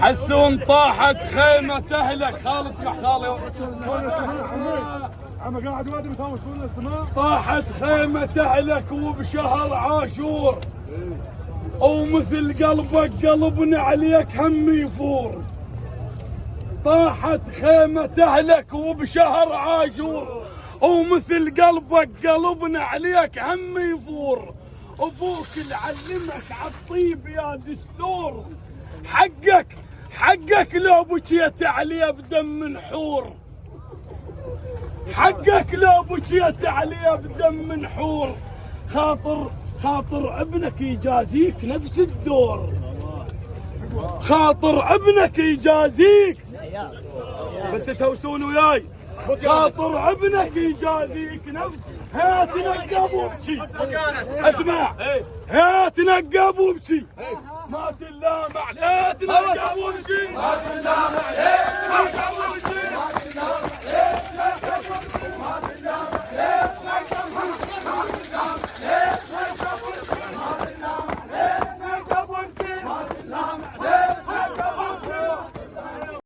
حسون طاحت خيمة أهلك خالص مع خالي. عم قاعد وادي بتهوش طول الاستماع. طاحت خيمة أهلك وبشهر عاشور، ومثل قلبك قلبنا عليك هم يفور. طاحت خيمة أهلك وبشهر عاشور، ومثل قلبك قلبنا عليك هم يفور. أبوك اللي علمك عالطيب يا دستور، حقك لو بكيت عليه بدم منحور. حقك لو بكيت عليه بدم منحور. خاطر ابنك يجازيك نفس الدور. خاطر ابنك يجازيك، بس تهوسون وياي. خاطر ابنك يجازيك نفس. هات نقب وابكي، اسمع، هات نقب وابكي، ما تلام عليه. هات نقب وابكي، ما تلام عليه.